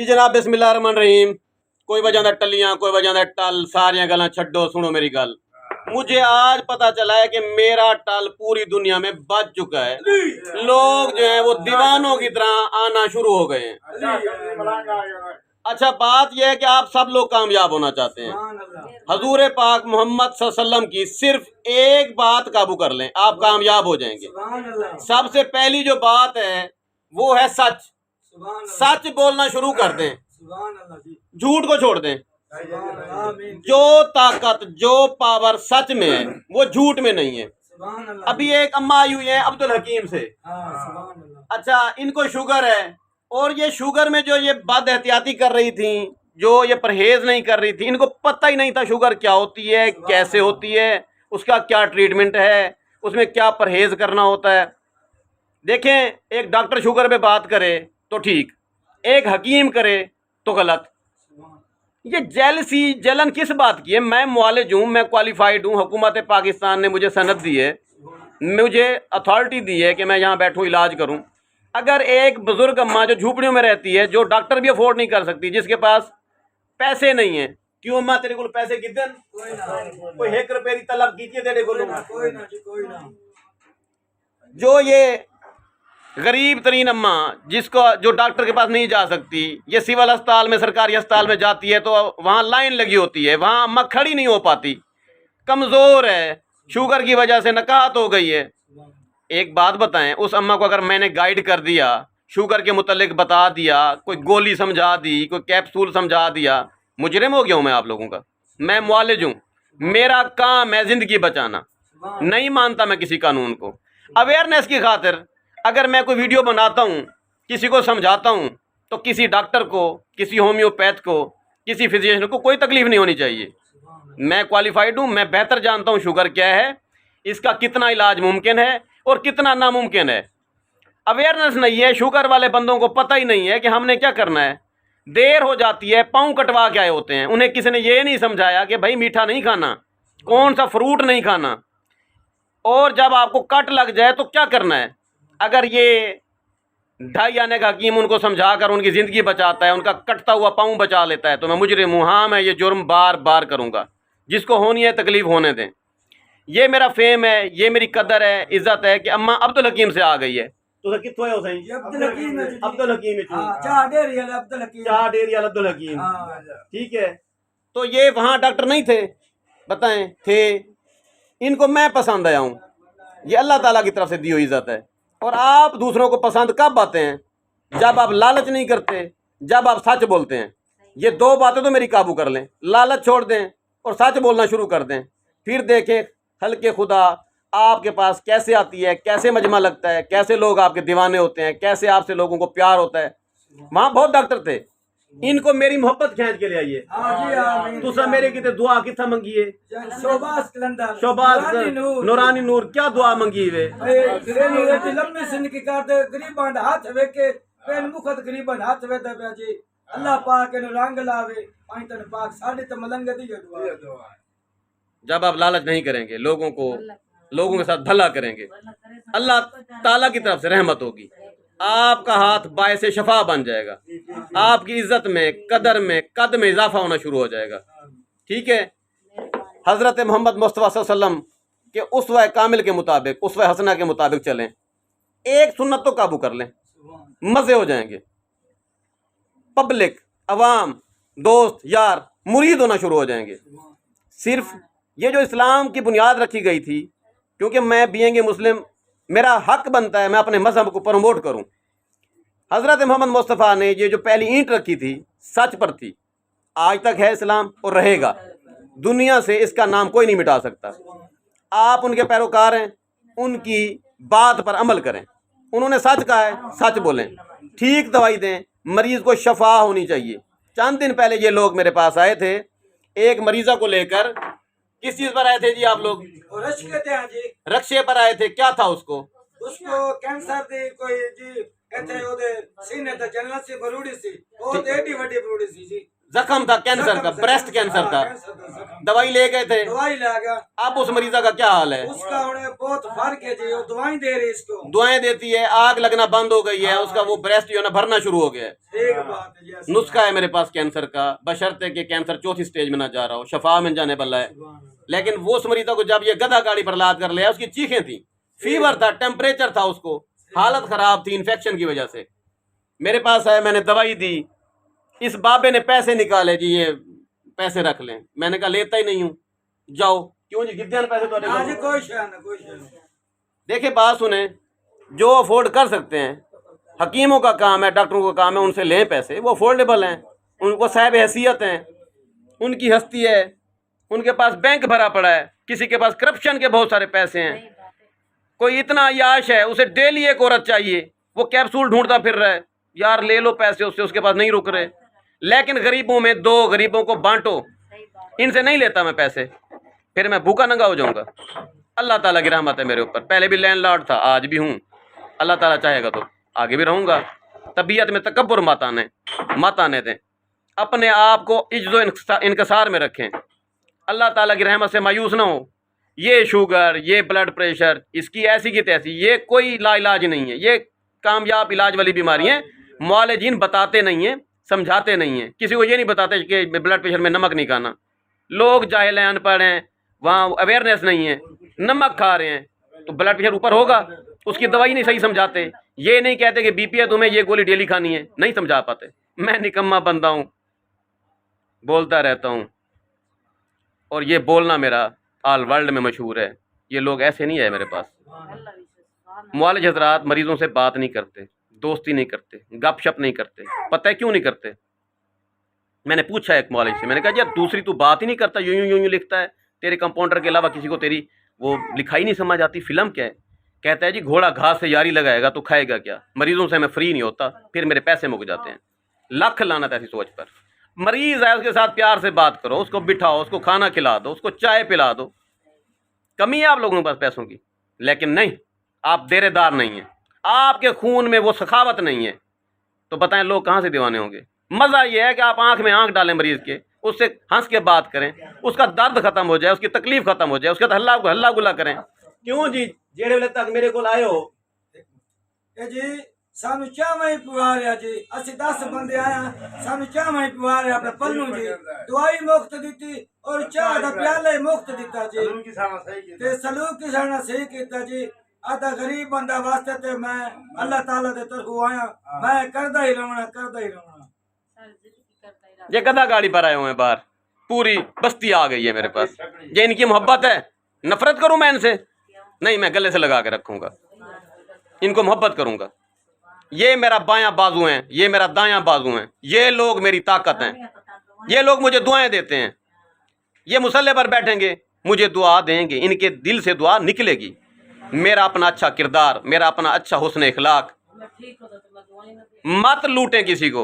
कि जनाब बिस्मिल्लाह रहमान रहीम। कोई वजह दा टलियां, कोई वजह दा टल, सारियां गल्लां छड्डो, सुनो मेरी गल। मुझे आज पता चला है कि मेरा टल पूरी दुनिया में बच चुका है। लोग जो है वो दीवानों की तरह आना शुरू हो गए हैं। अच्छा, बात यह है कि आप सब लोग कामयाब होना चाहते हैं। हजूर पाक मोहम्मद सल्लल्लाहु अलैहि वसल्लम की सिर्फ एक बात काबू कर लें, आप कामयाब हो जाएंगे। सबसे पहली जो बात है वो है सच। सच बोलना शुरू कर दें, झूठ को छोड़ दें। जो ताकत, जो पावर सच में है वो झूठ में नहीं है। अभी एक अम्मा आई हुई है अब्दुल हकीम से। अच्छा, इनको शुगर है और ये शुगर में जो ये बद एहतियाती कर रही थी, जो ये परहेज नहीं कर रही थी, इनको पता ही नहीं था शुगर क्या होती है, कैसे होती है, उसका क्या ट्रीटमेंट है, उसमें क्या परहेज करना होता है। देखें, एक डॉक्टर शुगर पे बात करे तो ठीक, एक हकीम करे तो गलत। ये जेलसी, जलन किस बात की है? मैं मुआलिज हूँ, मैं क्वालिफाइड हूँ, हुकूमत पाकिस्तान ने मुझे सनद दी है, मुझे अथॉरिटी दी है कि मैं यहाँ बैठूँ इलाज करूँ। अगर एक बुजुर्ग अम्मा जो झूपड़ियों में रहती है, जो डॉक्टर भी अफोर्ड नहीं कर सकती, जिसके पास पैसे नहीं है, क्यों अम्मा तेरे को पैसे कितने, कोई 1 रुपये की तलब कीजिए तेरे को, जो ये गरीब तरीन अम्मा जिसको, जो डॉक्टर के पास नहीं जा सकती, ये सिविल अस्पताल में, सरकारी अस्पताल में जाती है तो वहाँ लाइन लगी होती है, वहाँ अम्मा खड़ी नहीं हो पाती, कमज़ोर है, शुगर की वजह से नकाहत हो गई है। एक बात बताएं, उस अम्मा को अगर मैंने गाइड कर दिया, शुगर के मुतल्लिक बता दिया, कोई गोली समझा दी, कोई कैप्सूल समझा दिया, मुजरिम हो गया हूँ मैं आप लोगों का? मैं मुआलिज हूँ, मेरा काम है ज़िंदगी बचाना। नहीं मानता मैं किसी कानून को। अवेयरनेस की खातिर अगर मैं कोई वीडियो बनाता हूँ, किसी को समझाता हूँ, तो किसी डॉक्टर को, किसी होम्योपैथ को, किसी फिजिशियन को कोई तकलीफ़ नहीं होनी चाहिए। मैं क्वालिफाइड हूँ, मैं बेहतर जानता हूँ शुगर क्या है, इसका कितना इलाज मुमकिन है और कितना नामुमकिन है। अवेयरनेस नहीं है, शुगर वाले बंदों को पता ही नहीं है कि हमने क्या करना है। देर हो जाती है, पाँव कटवा के आए होते हैं, उन्हें किसी ने ये नहीं समझाया कि भाई मीठा नहीं खाना, कौन सा फ्रूट नहीं खाना, और जब आपको कट लग जाए तो क्या करना है। अगर ये 2.5 आने का हकीम उनको समझा कर उनकी ज़िंदगी बचाता है, उनका कटता हुआ पाँव बचा लेता है, तो मैं मुजरिम हूँ। हाँ, मैं ये जुर्म बार बार करूँगा। जिसको होनी है तकलीफ़ होने दें। ये मेरा फेम है, ये मेरी कदर है, इज्जत है कि अम्मा अब्दुल हकीम से आ गई है। तो कित्थों है हुसैन? अब्दुल हकीम है। अब्दुल हकीम, चार डेरी वाला अब्दुल हकीम। चार डेरी वाला अब्दुल हकीम, ठीक है। तो ये वहाँ डॉक्टर नहीं थे, बताएं, थे। इनको मैं पसंद आया हूँ, ये अल्लाह ताला की तरफ से दी हुई इज्जत है। और आप दूसरों को पसंद कब आते हैं? जब आप लालच नहीं करते, जब आप सच बोलते हैं। ये 2 बातें तो मेरी काबू कर लें, लालच छोड़ दें और सच बोलना शुरू कर दें, फिर देखें हल्के खुदा आपके पास कैसे आती है, कैसे मजमा लगता है, कैसे लोग आपके दीवाने होते हैं, कैसे आपसे लोगों को प्यार होता है। वहाँ बहुत डॉक्टर थे, इनको मेरी मोहब्बत खींच के ले आइए। तुसा मेरे की दुआ कितना मंगी है? शोबाज नूरानी नूर, क्या दुआ मंगी वे? अल्लाह पाक ने रंग लावे, पाइतन पाक साडे ते मलंग दी दुआ। जब आप लालच नहीं करेंगे, लोगों के साथ भला करेंगे, अल्लाह ताला की तरफ से रहमत होगी, आपका हाथ बायसे शफा बन जाएगा, आपकी इज्जत में, कदर में, कद में इजाफा होना शुरू हो जाएगा। ठीक है, हज़रत मोहम्मद मुस्तफ़ा सल्लल्लाहु अलैहि वसल्लम के उस्वा कामिल के मुताबिक, उस्वा हसना के मुताबिक चलें। एक सुन्नत तो काबू कर लें, मज़े हो जाएंगे। पब्लिक, अवाम, दोस्त, यार, मुरीद होना शुरू हो जाएंगे। सिर्फ ये जो इस्लाम की बुनियाद रखी गई थी, क्योंकि मैं बीइंग ए मुस्लिम, मेरा हक बनता है मैं अपने मजहब को प्रमोट करूं। हज़रत मोहम्मद मुस्तफ़ा ने ये जो पहली ईंट रखी थी, सच पर थी, आज तक है इस्लाम और रहेगा। दुनिया से इसका नाम कोई नहीं मिटा सकता। आप उनके पैरोकार हैं, उनकी बात पर अमल करें। उन्होंने सच कहा है, सच बोलें, ठीक दवाई दें, मरीज़ को शफा होनी चाहिए। चंद दिन पहले ये लोग मेरे पास आए थे, एक मरीज़ा को लेकर। किस चीज़ पर आए थे जी आप लोग? रक्शे पर आए थे। क्या था उसको? कैंसर थी कोई जी, कहते ओदे सीने ते जलन से भरूड़ी सी, बहुत एडी बड़ी भरूड़ी सी जी। जख्म था कैंसर का, ब्रेस्ट कैंसर था। दवाई ले गए थे, दवाई ले गया, अब उस मरीजा का क्या हाल है? उसका उन्हें बहुत फर्क है जी, वो दवाई दे रही इसको। दुआएं देती है, आग लगना बंद हो गई है, उसका वो ब्रेस्ट जो है ना भरना शुरू हो गया है। ठीक बात है जी, ऐसी नुस्खा है मेरे पास कैंसर का, बशर्ते कि कैंसर चौथी स्टेज में ना जा रहा हो, शफा में जाने वाला है। लेकिन वो उस मरीजा को जब ये गधा गाड़ी पर लाद कर लिया, उसकी चीखें थी, फीवर था, टेम्परेचर था, उसको हालत खराब थी इन्फेक्शन की वजह से। मेरे पास है, मैंने दवाई दी, इस बाबे ने पैसे निकाले जी, ये पैसे रख लें। मैंने कहा लेता ही नहीं हूँ, जाओ। क्यों जी, कितने पैसे तो हाँ जी, कोई शय नहीं, कोई शय नहीं। देखिए बात सुने, जो अफोर्ड कर सकते हैं, हकीमों का काम है, डॉक्टरों का काम है, उनसे लें पैसे, वो अफोर्डेबल हैं, उनको साहब हैसियत हैं, उनकी हस्ती है, उनके पास बैंक भरा पड़ा है, किसी के पास करप्शन के बहुत सारे पैसे हैं, कोई इतना याश है, उसे डेली एक औरत चाहिए, वो कैप्सूल ढूंढता फिर रहा है, यार ले लो पैसे उससे, उसके पास नहीं रुक रहे। लेकिन गरीबों में दो, गरीबों को बांटो, इनसे नहीं लेता मैं पैसे, फिर मैं भूखा नंगा हो जाऊंगा। अल्लाह ताला की रहमत है मेरे ऊपर, पहले भी लैंडलॉर्ड था, आज भी हूँ, अल्लाह ताला चाहेगा तो आगे भी रहूँगा। तबीयत में तकब्बुर मत आने दें, अपने आप को इज्जो इनकसार में रखें, अल्लाह ताला की रहमत से मायूस ना हो। ये शुगर, ये ब्लड प्रेशर, इसकी ऐसी की तैसी, ये कोई लाइलाज नहीं है, ये कामयाब इलाज वाली बीमारी है। मुआलिजीन बताते नहीं हैं, समझाते नहीं हैं, किसी को ये नहीं बताते कि ब्लड प्रेशर में नमक नहीं खाना। लोग जाहिल हैं, अनपढ़ हैं, वहाँ अवेयरनेस नहीं है, नमक खा रहे हैं तो ब्लड प्रेशर ऊपर होगा, उसकी दवाई नहीं सही समझाते। ये नहीं कहते कि बीपी है तुम्हें ये गोली डेली खानी है, नहीं समझा पाते। मैं निकम्मा बंदा हूँ, बोलता रहता हूँ, और ये बोलना मेरा ऑल वर्ल्ड में मशहूर है। ये लोग ऐसे नहीं है मेरे पास। मुआलिज हजरात मरीजों से बात नहीं करते, दोस्ती नहीं करते, गपशप नहीं करते। पता है क्यों नहीं करते? मैंने पूछा एक मुआलिज से, मैंने कहा यार दूसरी तू बात ही नहीं करता, यूं यूं यूं लिखता है, तेरे कंपाउंडर के अलावा किसी को तेरी वो लिखाई नहीं समझ आती, फिल्म क्या है? कहता है जी घोड़ा घास से यारी लगाएगा तो खाएगा क्या, मरीजों से मैं फ्री नहीं होता, फिर मेरे पैसे मुक जाते हैं। लख लानत ऐसी सोच पर। मरीज है, उसके साथ प्यार से बात करो, उसको बिठाओ, उसको खाना खिला दो, उसको चाय पिला दो। कमी है आप लोगों के पास पैसों की, लेकिन नहीं, आप देरेदार नहीं हैं, आपके खून में वो सखावत नहीं है, तो बताएं लोग कहाँ से दीवाने होंगे। मज़ा ये है कि आप आंख में आंख डालें मरीज के, उससे हंस के बात करें, उसका दर्द खत्म हो जाए, उसकी तकलीफ खत्म हो जाए, उसके तो हल्ला गुला करें। क्यों जी, जेड़े वेले तक मेरे को आए हो जी सानू चाह ही पिवा रहा जी, असि 10 बंदे आया, सानू चाह ही पिवा रहे अपने पन्नू जी, दवाई मुफ्त दी और चाह का प्याला मुफ्त दिता जी, ते सलूक किसाना सही किया जी। आधा गरीब बंदा वास्ते ते मैं अल्लाह ताला दे तरफों आया, मैं करदा ही रहना। ये गधा गाड़ी पर आए हुए हैं बाहर, पूरी बस्ती आ गई है मेरे पास। ये इनकी मोहब्बत है, नफरत करूं मैं इनसे? नहीं, मैं गले से लगा के रखूंगा, इनको मोहब्बत करूंगा। ये मेरा बायां बाजू है, ये मेरा दायां बाजू है, ये लोग मेरी ताकत हैं, ये लोग मुझे दुआएं देते हैं। ये मुसल्ले पर बैठेंगे, मुझे दुआ देंगे, इनके दिल से दुआ निकलेगी। मेरा अपना अच्छा किरदार, मेरा अपना अच्छा हुस्न इखलाक, मत लूटें किसी को।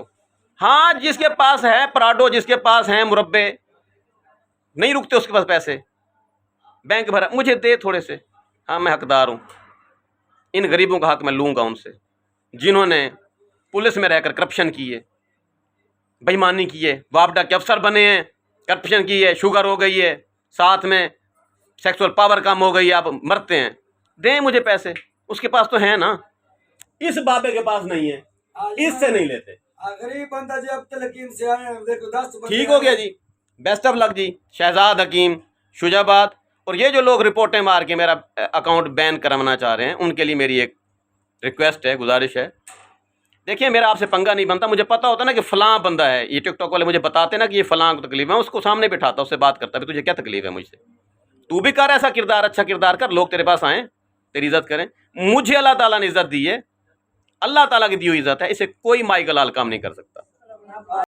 हाँ, जिसके पास है पराडो, जिसके पास है मुरब्बे, नहीं रुकते उसके पास पैसे, बैंक भरा, मुझे दे थोड़े से, हाँ मैं हकदार हूँ। इन गरीबों का हक मैं लूँगा उनसे, जिन्होंने पुलिस में रहकर करप्शन की है, बेईमानी की है, वापडा के अफसर बने हैं, करप्शन की है, शुगर हो गई है, साथ में सेक्सुअल पावर कम हो गई है, आप मरते हैं। दें मुझे पैसे, उसके पास तो है ना, इस बाबे के पास नहीं है, इससे नहीं लेते। गरीब बंदा जी, अब तक हकीम से आए हैं, देखो 10 ठीक हो गया जी, बेस्ट ऑफ लक जी। शहजाद हकीम, शुजाबाद, और ये जो लोग रिपोर्टें मार के मेरा अकाउंट बैन करवाना चाह रहे हैं, उनके लिए मेरी एक रिक्वेस्ट है, गुजारिश है। देखिए मेरा आपसे पंगा नहीं बनता, मुझे पता होता ना कि फ़लाँ बंदा है, ये टिकटॉक वाले मुझे बताते ना कि ये फ़लाँ को तकलीफ है, उसको सामने बिठाता, उससे बात करता, तुझे क्या तकलीफ है मुझसे, तू भी कर ऐसा किरदार, अच्छा किरदार कर, लोग तेरे पास आएँ, तेरी इज़्ज़त करें। मुझे अल्लाह ताला ने इज़्ज़त दी है, अल्लाह ताला की दी हुई इज़्ज़त है, इसे कोई माई गलाल काम नहीं कर सकता।